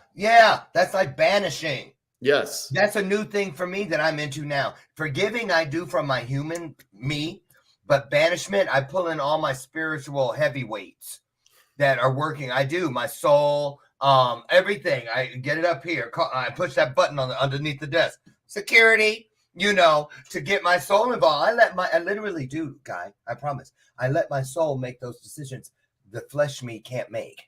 That's like banishing. Yes. That's a new thing for me that I'm into now. Forgiving I do from my human me, but banishment, I pull in all my spiritual heavyweights that are working. I do my soul, everything. I get it up here. I push that button underneath the desk. Security, you know, to get my soul involved. I literally do, Guy. I promise. I let my soul make those decisions the flesh me can't make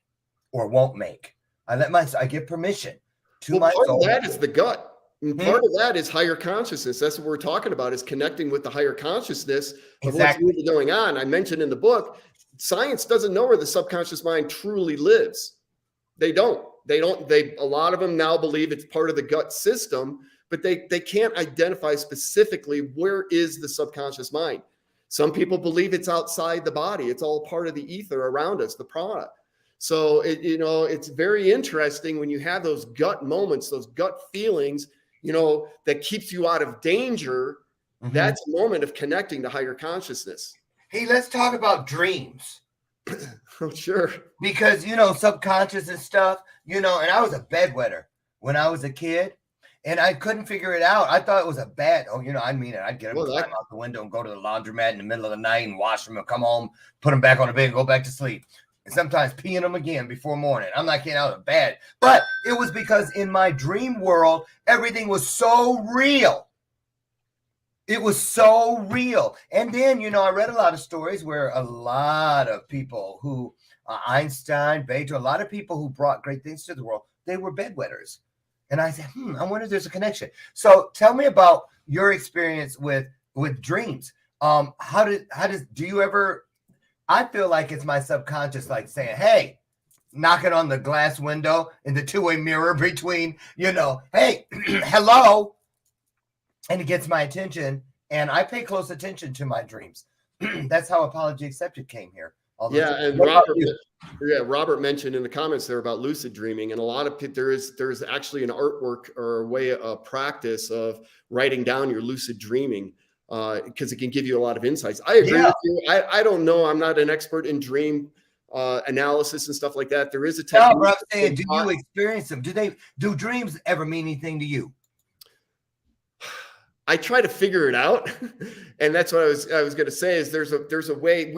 or won't make. I give permission to my soul. Part of that is the gut. And part of that is higher consciousness. That's what we're talking about, is connecting with the higher consciousness of what's really going on. I mentioned in the book, science doesn't know where the subconscious mind truly lives. They don't. A lot of them now believe it's part of the gut system, but they can't identify specifically where is the subconscious mind. Some people believe it's outside the body. It's all part of the ether around us, the prana. So it's very interesting when you have those gut moments, those gut feelings. you know, that keeps you out of danger, that's a moment of connecting to higher consciousness. Hey, let's talk about dreams. Oh, sure. Because, you know, subconscious and stuff, you know, and I was a bedwetter when I was a kid, and I couldn't figure it out. I thought it was a bad, I mean it. I'd get them, climb out the window and go to the laundromat in the middle of the night and wash them and come home, put them back on the bed and go back to sleep. And sometimes peeing them again before morning. I'm not getting out of bed. But it was because in my dream world, everything was so real. It was so real. And then, you know, I read a lot of stories where a lot of people who, Einstein, Beethoven, a lot of people who brought great things to the world, they were bedwetters. And I said, I wonder if there's a connection. So tell me about your experience with dreams. Do you ever, I feel like it's my subconscious, like saying, hey, knocking on the glass window in the two-way mirror between, you know, hey, hello. And it gets my attention, and I pay close attention to my dreams. That's how Apology Accepted came here. Yeah, and Robert mentioned in the comments there about lucid dreaming, and a lot of there's actually an artwork or a way, a practice of writing down your lucid dreaming, because it can give you a lot of insights. I agree with you. I don't know. I'm not an expert in dream analysis and stuff like that. There is a technique. No, but I'm saying, do you experience them? Do dreams ever mean anything to you? I try to figure it out, and that's what I was going to say. Is there's a way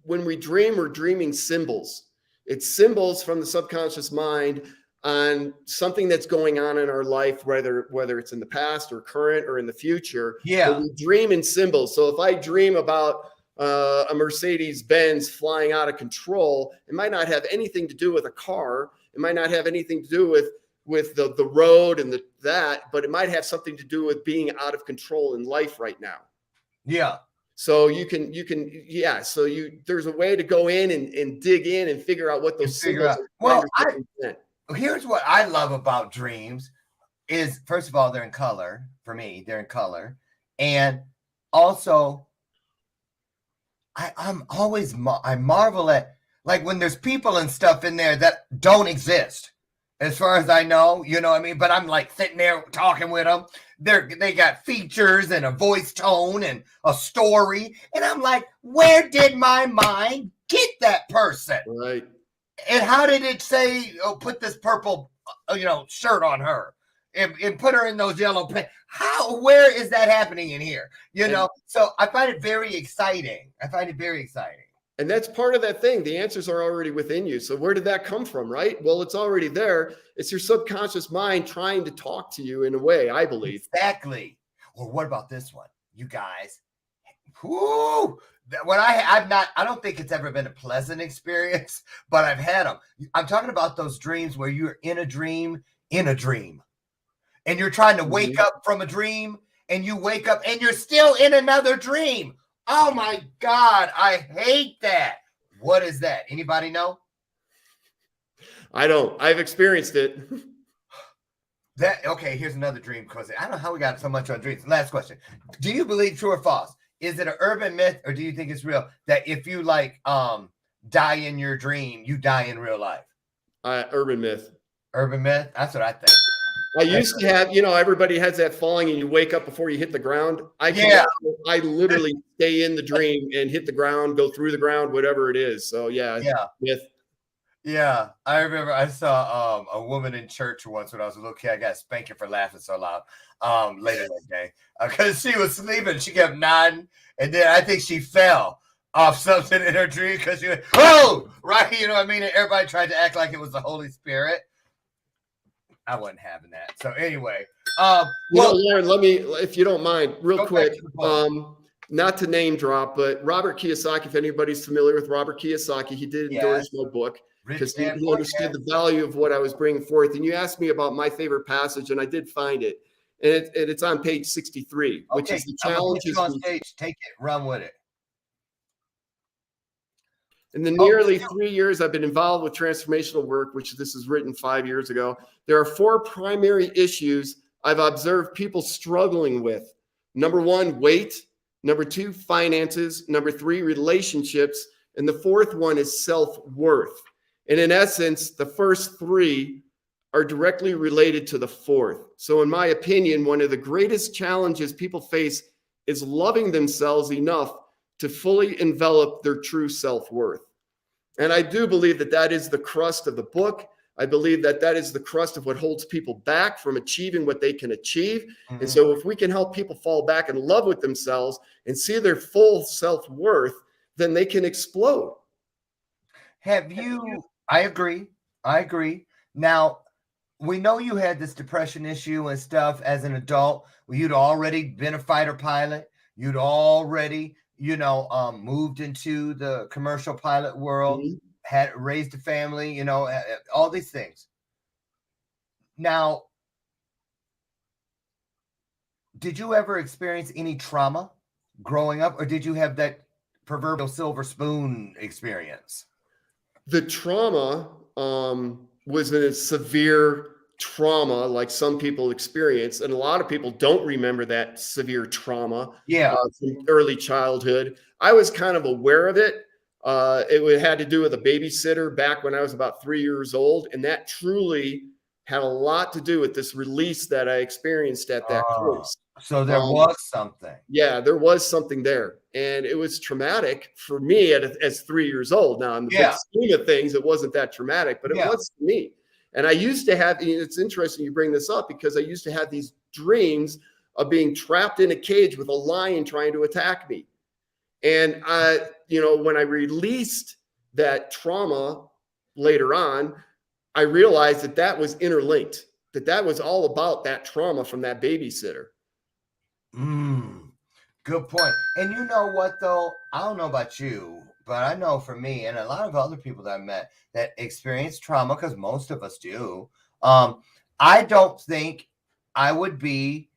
when we dream, we're dreaming symbols. It's symbols from the subconscious mind on something that's going on in our life, whether it's in the past or current or in the future. Yeah, we dream in symbols. So if I dream about a Mercedes-Benz flying out of control, it might not have anything to do with a car. It might not have anything to do with the road and that, but it might have something to do with being out of control in life right now. Yeah. So there's a way to go in and dig in and figure out what those symbols are. Well, here's what I love about dreams is, first of all, they're in color. For me, they're in color. And also, I marvel at, like, when there's people and stuff in there that don't exist. As far as I know, you know what I mean? But I'm like sitting there talking with them. They got features and a voice tone and a story. And I'm like, where did my mind get that person? Right. And how did it say, put this purple, shirt on her and put her in those yellow pants? Where is that happening in here? So I find it very exciting. And that's part of that thing. The answers are already within you. So where did that come from, right? Well, it's already there. It's your subconscious mind trying to talk to you in a way, I believe. Exactly. Or what about this one? You guys, I don't think it's ever been a pleasant experience, but I've had them. I'm talking about those dreams where you're in a dream, and you're trying to wake up from a dream, and you wake up and you're still in another dream. Oh my God, I hate that. What is that? Anybody know? I don't. I've experienced it. Okay, here's another dream because I don't know how we got so much on dreams. Last question. Do you believe, true or false? Is it an urban myth or do you think it's real that if you die in your dream, you die in real life? Urban myth. Urban myth? That's what I think. I used to have, everybody has that falling and you wake up before you hit the ground. I literally stay in the dream and hit the ground, go through the ground, whatever it is. So myth. Yeah, I remember I saw a woman in church once when I was a little kid. I got spanking for laughing so loud later that day because she was sleeping. She kept nodding, and then I think she fell off something in her dream because she went, oh, right, you know what I mean? And everybody tried to act like it was the Holy Spirit. I wasn't having that. So anyway, Lauren, let me, if you don't mind, real quick, not to name drop, but Robert Kiyosaki, if anybody's familiar with Robert Kiyosaki, he did endorse my book because he understood the value of what I was bringing forth. And you asked me about my favorite passage, and I did find it. And it's on page 63, which is the challenges. On stage, take it, run with it. In the nearly 3 years I've been involved with transformational work, which this is written 5 years ago, there are 4 primary issues I've observed people struggling with. Number 1, weight. Number 2, finances. Number 3, relationships. And the 4th one is self-worth. And in essence, the first 3 are directly related to the fourth. So in my opinion, one of the greatest challenges people face is loving themselves enough to fully envelop their true self-worth. And I do believe that that is the crust of the book. I believe that that is the crust of what holds people back from achieving what they can achieve. Mm-hmm. And so if we can help people fall back in love with themselves and see their full self-worth, then they can explode. I agree. Now, we know you had this depression issue and stuff as an adult. You'd already been a fighter pilot. You'd already, moved into the commercial pilot world, mm-hmm. had raised a family, all these things. Now, did you ever experience any trauma growing up, or did you have that proverbial silver spoon experience? The trauma was a severe trauma, like some people experience, and a lot of people don't remember that severe trauma from early childhood. I was kind of aware of it. It had to do with a babysitter back when I was about 3 years old, and that truly had a lot to do with this release that I experienced at that course. So there was something. Yeah, there was something there. And it was traumatic for me as 3 years old. Now, in the big scheme of things, it wasn't that traumatic, but it was for me. And I used to have, it's interesting you bring this up, because I used to have these dreams of being trapped in a cage with a lion trying to attack me. And when I released that trauma later on, I realized that that was interlinked, that was all about that trauma from that babysitter. Good point. And you know what, though? I don't know about you, but I know for me and a lot of other people that I met that experience trauma, because most of us do, I don't think I would be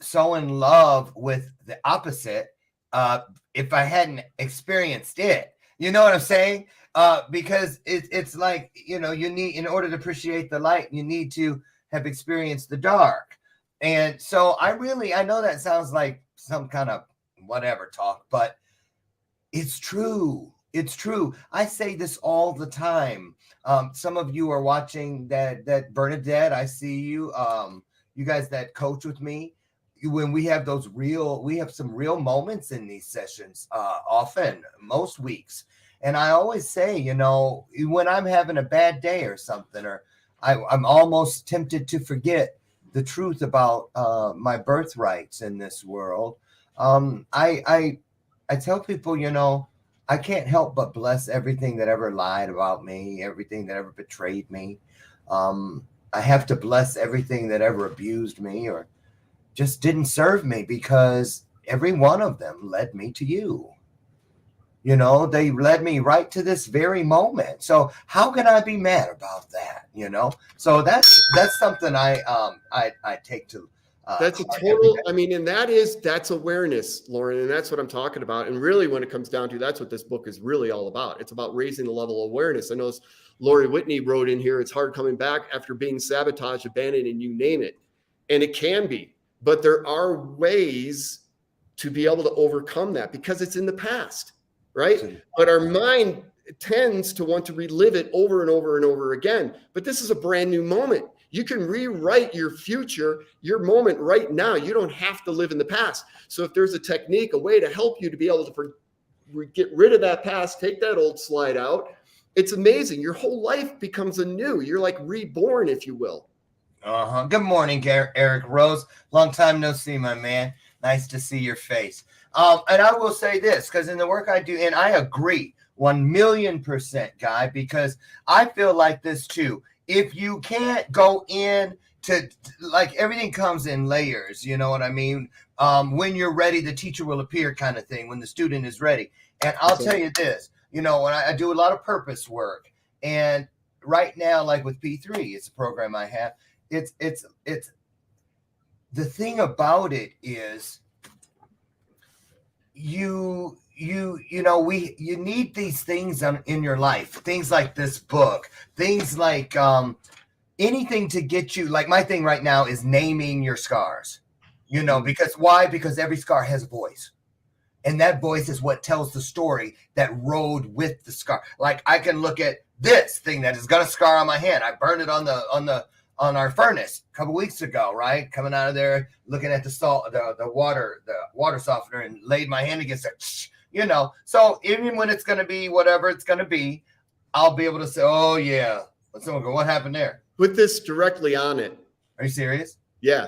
so in love with the opposite if I hadn't experienced it. You know what I'm saying? Because it's like, you need, in order to appreciate the light, you need to have experienced the dark. And so I know that sounds like some kind of whatever talk, but it's true. It's true. I say this all the time. Some of you are watching that Bernadette. I see you. You guys that coach with me, when we have we have some real moments in these sessions, often, most weeks. And I always say, when I'm having a bad day or something, or I'm almost tempted to forget the truth about my birthrights in this world, I tell people, I can't help but bless everything that ever lied about me, everything that ever betrayed me. I have to bless everything that ever abused me or just didn't serve me, because every one of them led me to you. They led me right to this very moment. So how can I be mad about that? So that's something I take to. That's a total, and that's awareness, Lauren. And that's what I'm talking about. And really, when it comes down to, that's what this book is really all about. It's about raising the level of awareness. I know Lori Whitney wrote in here, it's hard coming back after being sabotaged, abandoned, and you name it. And it can be, but there are ways to be able to overcome that, because it's in the past, right? But our mind tends to want to relive it over and over and over again. But this is a brand new moment. You can rewrite your future, your moment right now. You don't have to live in the past. So if there's a technique, a way to help you to be able to get rid of that past, take that old slide out, it's amazing. Your whole life becomes anew. You're like reborn, if you will. Good morning, Eric Rose. Long time no see, my man. Nice to see your face. And I will say this, because in the work I do, and I agree 1,000,000%, Guy, because I feel like this too. If you can't go in to, like, everything comes in layers, you know what I mean? When you're ready, the teacher will appear, kind of thing, when the student is ready. And I'll tell you this, when I do a lot of purpose work, and right now, like with P3, it's a program I have. It's the thing about it is you need these things in your life, things like this book, things like anything to get you, like my thing right now is naming your scars, because why? Because every scar has a voice, and that voice is what tells the story that rode with the scar. Like I can look at this thing that has got a scar on my hand. I burned it on the on our furnace a couple weeks ago, right? Coming out of there, looking at the salt, the water softener, and laid my hand against it, you know. So even when it's going to be whatever it's going to be, I'll be able to say, oh yeah. But someone go, what happened there? Put this directly on it. Are you serious? Yeah.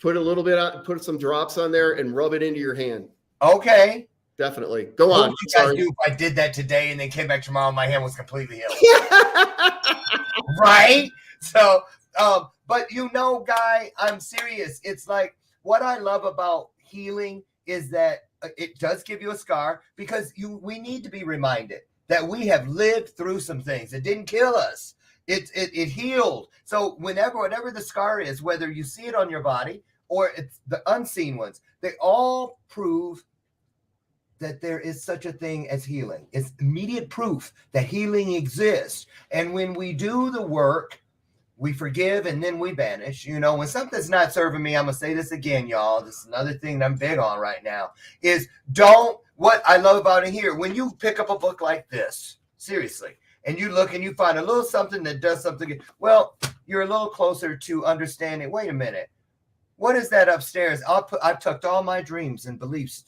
Put a little bit on, put some drops on there and rub it into your hand. Okay. Definitely. Go on. What would you guys do if I did that today and then came back tomorrow and my hand was completely healed? Right? So, but you know, Guy, I'm serious. It's like what I love about healing is that it does give you a scar because we need to be reminded that we have lived through some things. It didn't kill us. It healed. So whatever the scar is, whether you see it on your body or it's the unseen ones, they all prove that there is such a thing as healing. It's immediate proof that healing exists. And when we do the work, we forgive and then we banish. You know, when something's not serving me, I'm going to say this again, y'all. This is another thing that I'm big on right now is what I love about it here, when you pick up a book like this, seriously, and you look and you find a little something that does something, well, you're a little closer to understanding, wait a minute, what is that upstairs? I've tucked all my dreams and beliefs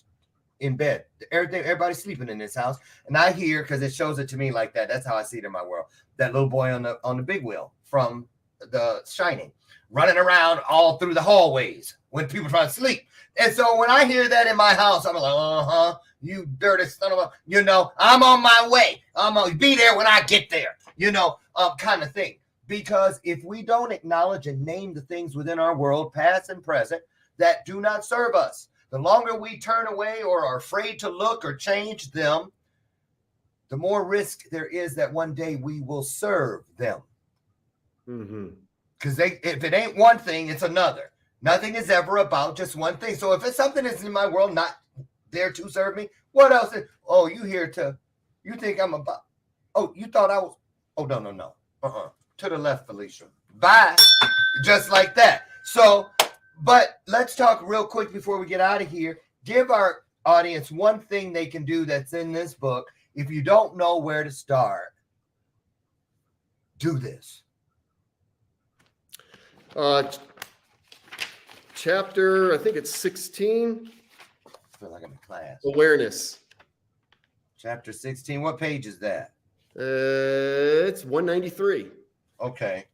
in bed. Everybody's sleeping in this house, and I hear, because it shows it to me like that. That's how I see it in my world. That little boy on the big wheel from The Shining, running around all through the hallways when people try to sleep. And so when I hear that in my house, I'm like, you dirty son of a, you know, I'm on my way. I'm gonna be there when I get there, you know, kind of thing. Because if we don't acknowledge and name the things within our world, past and present, that do not serve us, the longer we turn away or are afraid to look or change them, the more risk there is that one day we will serve them. Because if it ain't one thing, it's another. Nothing is ever about just one thing. So if it's something that's in my world not there to serve me, what else? You think I'm about, you thought I was, no. To the left, Felicia. Bye. Just like that. So, but let's talk real quick before we get out of here. Give our audience one thing they can do that's in this book. If you don't know where to start, do this. Chapter, I think it's 16. I feel like I'm in class. Awareness. Chapter 16. What page is that? It's 193. Okay.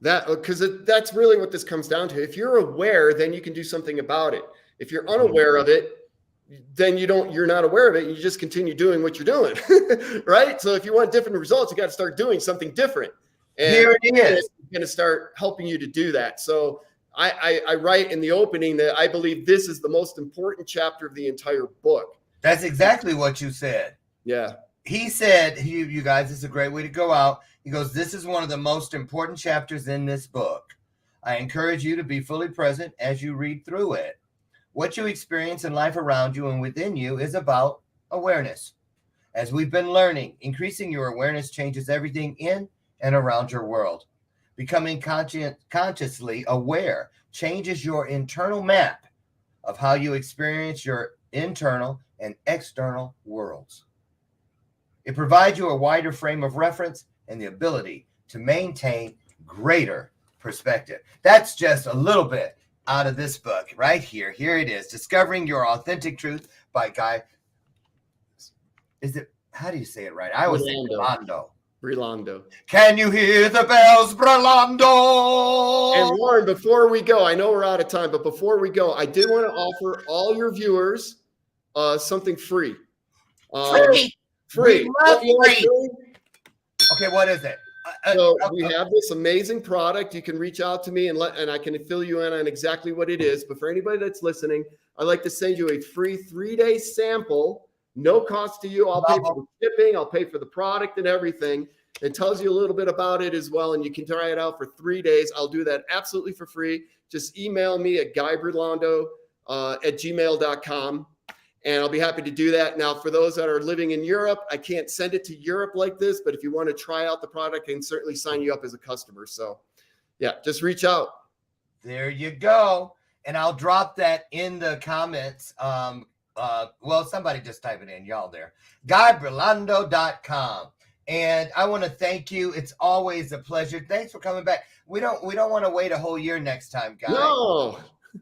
Because that's really what this comes down to. If you're aware, then you can do something about it. If you're unaware of it, then you're not aware of it. You just continue doing what you're doing, right? So if you want different results, you got to start doing something different. And here it is. It's going to start helping you to do that. So I write in the opening that I believe this is the most important chapter of the entire book. That's exactly what you said. Yeah. He said, you guys, this is a great way to go out. He goes, this is one of the most important chapters in this book. I encourage you to be fully present as you read through it. What you experience in life around you and within you is about awareness. As we've been learning, increasing your awareness changes everything in and around your world. Becoming consciously aware changes your internal map of how you experience your internal and external worlds. It provides you a wider frame of reference and the ability to maintain greater perspective. That's just a little bit out of this book right here. Here it is, Discovering Your Authentic Truth by Guy. How do you say it right? I always say Brilando. Brilando. Can you hear the bells, Brilando? And Lauren, before we go, I know we're out of time, but before we go, I did want to offer all your viewers something free. Free. Free. Okay, what is it? So we have this amazing product. You can reach out to me and I can fill you in on exactly what it is. But for anybody that's listening, I'd like to send you a free 3-day sample, no cost to you. I'll pay for the shipping. I'll pay for the product and everything. It tells you a little bit about it as well, and you can try it out for 3 days. I'll do that absolutely for free. Just email me at guybrilando@gmail.com. And I'll be happy to do that. Now, for those that are living in Europe, I can't send it to Europe like this, but if you want to try out the product, I can certainly sign you up as a customer. So, yeah, just reach out. There you go. And I'll drop that in the comments. Well, somebody just type it in, y'all there. GuyBrilando.com. And I want to thank you. It's always a pleasure. Thanks for coming back. We don't want to wait a whole year next time, guys. No,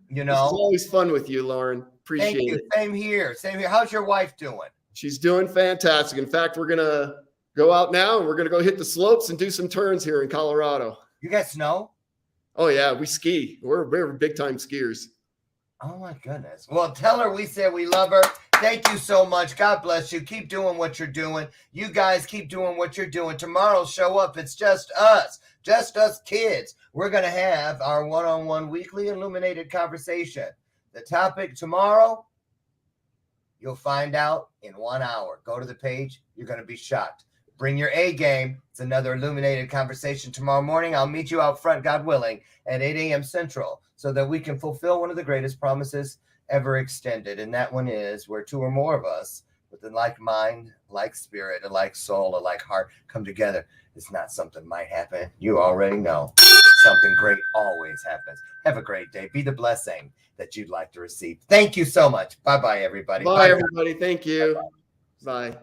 you it's know, always fun with you, Lauren. Appreciate thank you. it. Same here. Same here. How's your wife doing? She's doing fantastic. In fact, we're gonna go out now and we're gonna go hit the slopes and do some turns here in Colorado. You got snow? Oh yeah, we ski. We're big time skiers. Oh my goodness. Well, tell her we said we love her. Thank you so much. God bless you. Keep doing what you're doing. You guys keep doing what you're doing. Tomorrow, show up. It's just us kids. We're going to have our one-on-one weekly illuminated conversation. The topic tomorrow, you'll find out in 1 hour. Go to the page. You're going to be shocked. Bring your A game. It's another illuminated conversation tomorrow morning. I'll meet you out front, God willing, at 8 a.m. Central so that we can fulfill one of the greatest promises ever extended. And that one is where two or more of us with a like mind, like spirit, a like soul, a like heart come together. It's not something might happen. You already know. Something great always happens. Have a great day. Be the blessing that you'd like to receive. Thank you so much. Bye-bye, everybody. Bye everybody. Thank you. Bye.